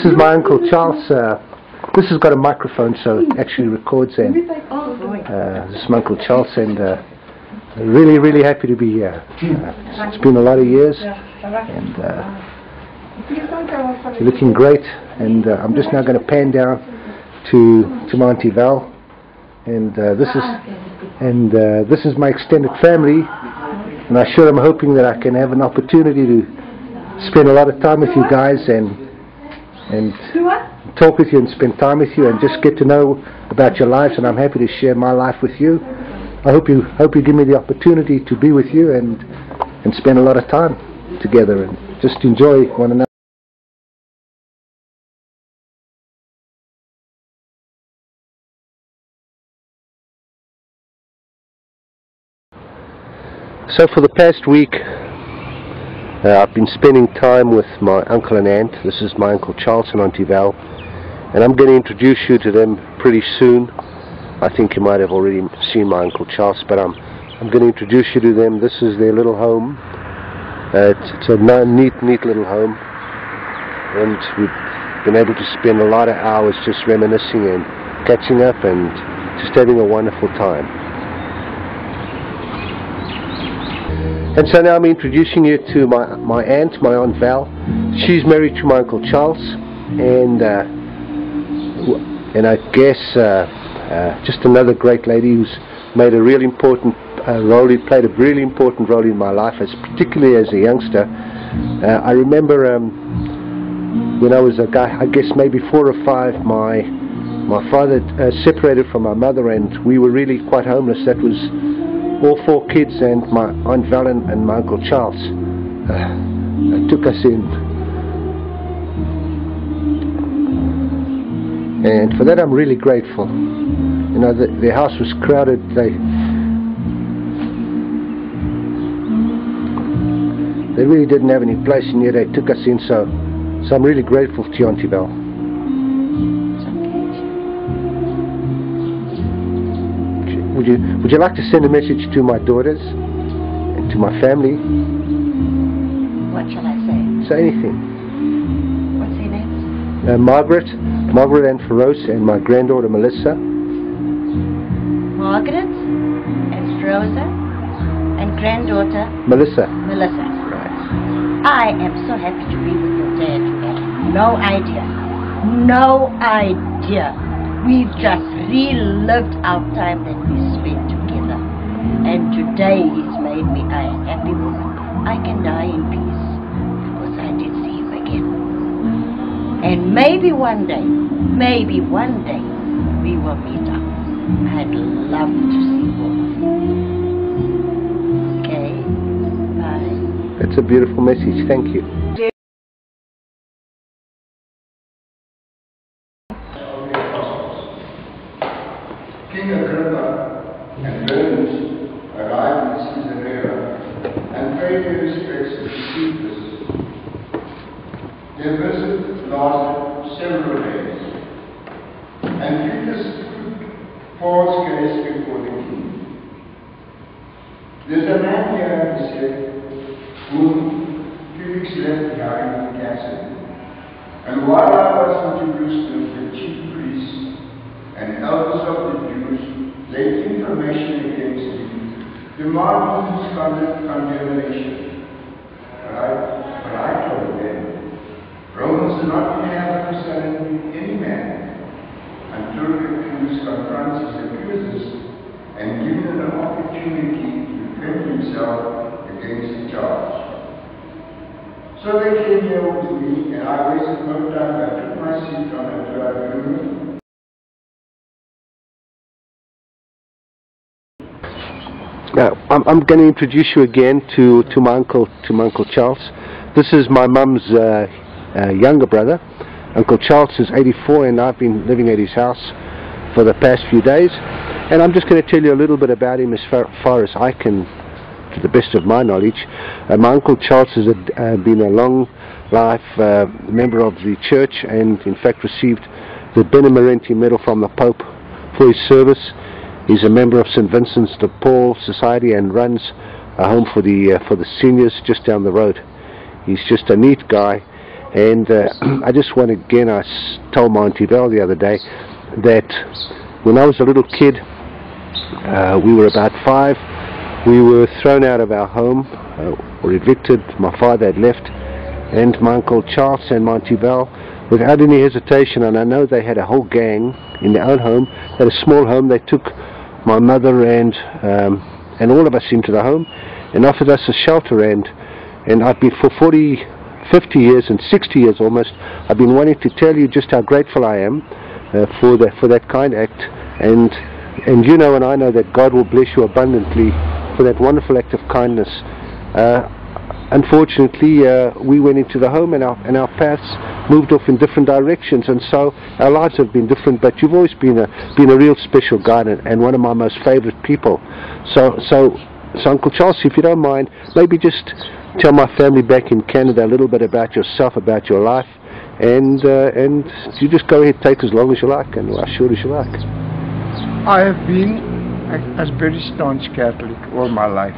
This is my Uncle Charles. This has got a microphone, so it actually records. And this is my Uncle Charles, and really, really happy to be here. It's been a lot of years, and you're looking great. And I'm just now going to pan down to my Auntie Val, and this is my extended family. And I sure am hoping that I can have an opportunity to spend a lot of time with you guys and talk with you and spend time with you and just get to know about your lives. And I'm happy to share my life with you. I hope you give me the opportunity to be with you and spend a lot of time together and just enjoy one another. So for the past week, I've been spending time with my uncle and aunt. This is my Uncle Charles and Auntie Val, and I'm going to introduce you to them pretty soon. I think you might have already seen my Uncle Charles, but I'm going to introduce you to them. This is their little home. It's a neat little home, and we've been able to spend a lot of hours just reminiscing and catching up and just having a wonderful time. And so now I'm introducing you to my aunt, my Aunt Val. She's married to my Uncle Charles, and I guess just another great lady who's made a really important role. He played a really important role in my life, particularly as a youngster. I remember when I was a guy, I guess maybe 4 or 5, my father separated from my mother, and we were really quite homeless. That was all 4 kids, and my Aunt Val and my Uncle Charles took us in, and for that I'm really grateful. You know, their house was crowded. They really didn't have any place, and yet they took us in. So I'm really grateful to you, Auntie Val. Would you like to send a message to my daughters and to my family? What shall I say? Say anything. What's their names? Margaret and Feroz, and my granddaughter Melissa. Margaret and Feroza and granddaughter Melissa. Right. I am so happy to be with your dad. You have no idea. We've just relived our time that we spent together. And today he's made me a happy woman. I can die in peace because I did see you again. And maybe one day we will meet up. I'd love to see both of you. Okay? Bye. That's a beautiful message. Thank you. King Agrippa and Bernice arrived in Caesarea and paid their respects to Cephas. Their visit lasted several days, and Cephas paused gaze before the king. There's a man here, he said, whom Felix left behind in the castle. And while I was introduced to the chief priests and elders of the Jews, laid information against him, demanding his condemnation. But I told them, Romans do not have for selling any man until the accused confronts his accusers and given an opportunity to defend himself against the charge. So they came here with me, and I wasted no time. I took my seat on a tribune. Now, I'm going to introduce you again to my Uncle Charles. This is my mum's younger brother. Uncle Charles is 84, and I've been living at his house for the past few days. And I'm just going to tell you a little bit about him as far as I can, to the best of my knowledge. My Uncle Charles has been a long life member of the church, and in fact received the Benemerenti Medal from the Pope for his service. He's a member of St. Vincent's de Paul Society and runs a home for the seniors just down the road. He's just a neat guy, And I just want to, again, I told my Auntie Belle the other day that when I was a little kid, we were about 5, we were thrown out of our home, or evicted. My father had left, and my Uncle Charles and my Auntie Belle, without any hesitation, and I know they had a whole gang in their own home, they had a small home, they took my mother and all of us into the home and offered us a shelter, and I've been for 40, 50 years and 60 years almost, I've been wanting to tell you just how grateful I am for that kind act, and you know and I know that God will bless you abundantly for that wonderful act of kindness. Unfortunately, we went into the home and our paths moved off in different directions, and so our lives have been different, but you've always been a real special guy and one of my most favorite people. So Uncle Charles, if you don't mind, maybe just tell my family back in Canada a little bit about yourself, about your life, and you just go ahead, take as long as you like and as short as you like. I have been a very staunch Catholic all my life.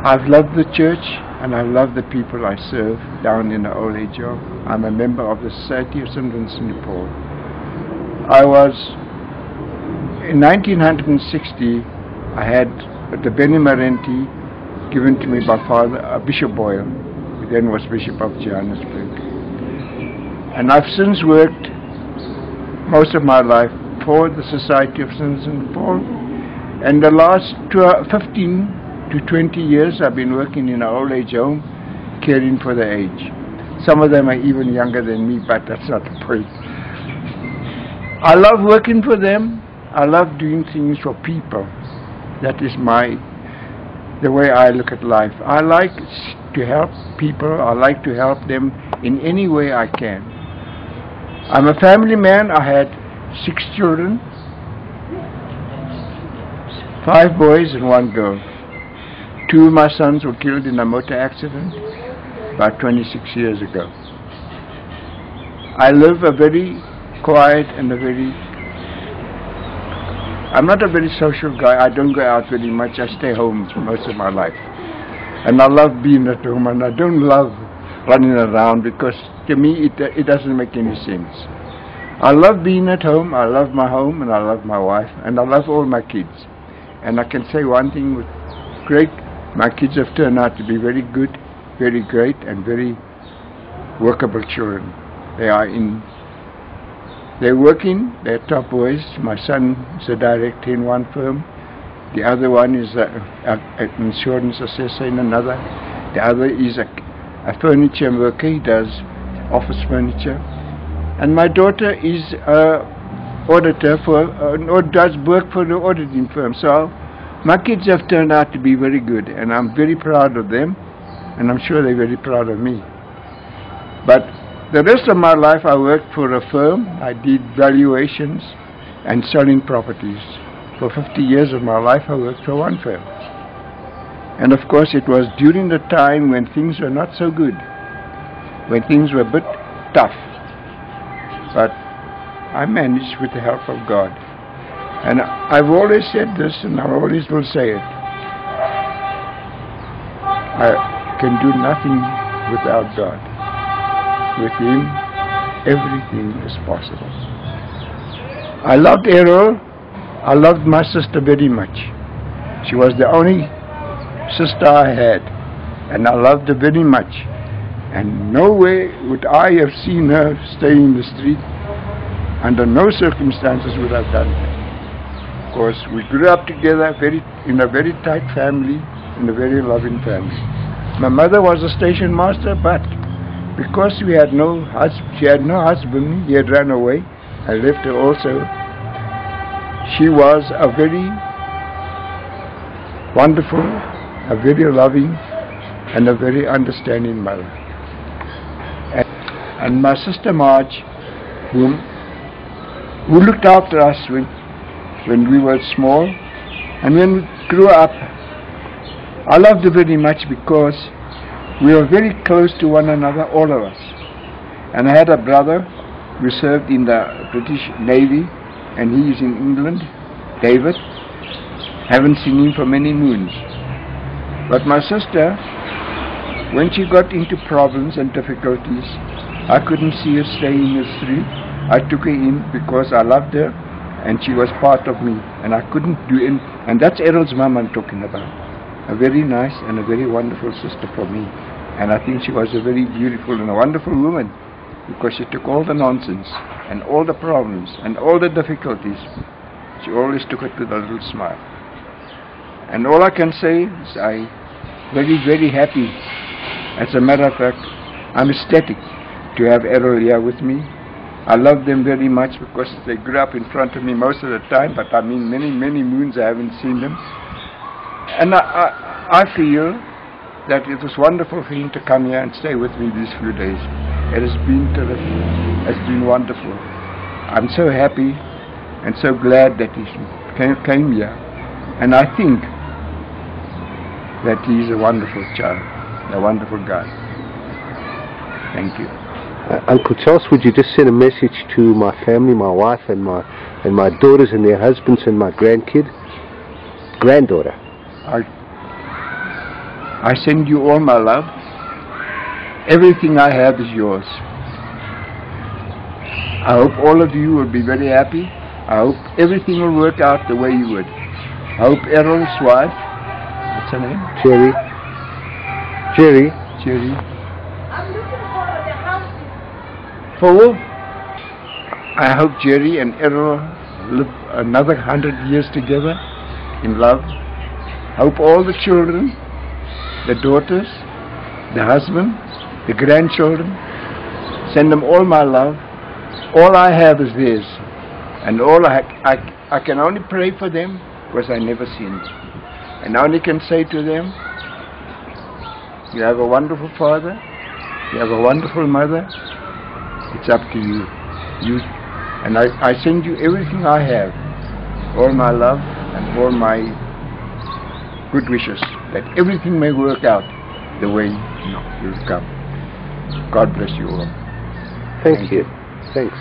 I've loved the church and I love the people I serve down in the old age home. I'm a member of the Society of St. Vincent de Paul. I was, in 1960, I had the Benemerenti given to me by Father Bishop Boyle, who then was Bishop of Johannesburg. And I've since worked most of my life for the Society of St. Vincent de Paul, and the last 15 to 20 years I've been working in an old age home, caring for the aged. Some of them are even younger than me, but that's not the point. I love working for them. I love doing things for people. That is the way I look at life. I like to help people. I like to help them in any way I can. I'm a family man. I had 6 children, 5 boys and 1 girl. 2 of my sons were killed in a motor accident about 26 years ago. I live a very quiet and I'm not a very social guy. I don't go out very much. I stay home most of my life. And I love being at home, and I don't love running around because to me it doesn't make any sense. I love being at home. I love my home and I love my wife and I love all my kids. And I can say one thing with my kids have turned out to be very good, very great, and very workable children. They're working, they're top boys. My son is a director in one firm. The other one is an insurance assessor in another. The other is a furniture worker. He does office furniture. And my daughter is an auditor or does work for the auditing firm. So my kids have turned out to be very good, and I'm very proud of them, and I'm sure they're very proud of me. But the rest of my life I worked for a firm. I did valuations and selling properties. For 50 years of my life I worked for one firm. And of course it was during the time when things were not so good, when things were a bit tough. But I managed with the help of God. And I've always said this, and I always will say it. I can do nothing without God. With Him, everything is possible. I loved Errol. I loved my sister very much. She was the only sister I had, and I loved her very much. And no way would I have seen her stay in the street. Under no circumstances would I have done that. Of course, we grew up together in a very tight family, in a very loving family. My mother was a station master, but because she had no husband, he had run away and left her also. She was a very wonderful, a very loving, and a very understanding mother. And my sister Marge, who looked after us when we were small, and when we grew up, I loved her very much because we were very close to one another, all of us. And I had a brother who served in the British Navy, and he is in England, David. Haven't seen him for many moons. But my sister When she got into problems and difficulties, I couldn't see her staying in the street. I took her in because I loved her and she was part of me, and I couldn't do it. And that's Errol's mum I'm talking about. A very nice and a very wonderful sister for me. And I think she was a very beautiful and a wonderful woman, because she took all the nonsense and all the problems and all the difficulties. She always took it with a little smile. And all I can say is I'm very, very happy. As a matter of fact, I'm ecstatic to have Errol here with me. I love them very much because they grew up in front of me most of the time, but I mean many, many moons I haven't seen them. And I feel that it was wonderful for him to come here and stay with me these few days. It has been terrific. It's been wonderful. I'm so happy and so glad that he came here. And I think that he's a wonderful child, a wonderful guy. Thank you. Uncle Charles, would you just send a message to my family, my wife and my daughters and their husbands and my granddaughter? I send you all my love. Everything I have is yours. I hope all of you will be very happy. I hope everything will work out the way you would. I hope Errol's wife, what's her name? Jerry. For who? I hope Jerry and Errol live another 100 years together in love. I hope all the children, the daughters, the husband, the grandchildren, send them all my love. All I have is theirs. And all I can only pray for them because I never seen them. And I only can say to them, you have a wonderful father, you have a wonderful mother. It's up to you. And I send you everything I have, all my love and all my good wishes, that everything may work out the way you've come. God bless you all. Thank you. Thanks.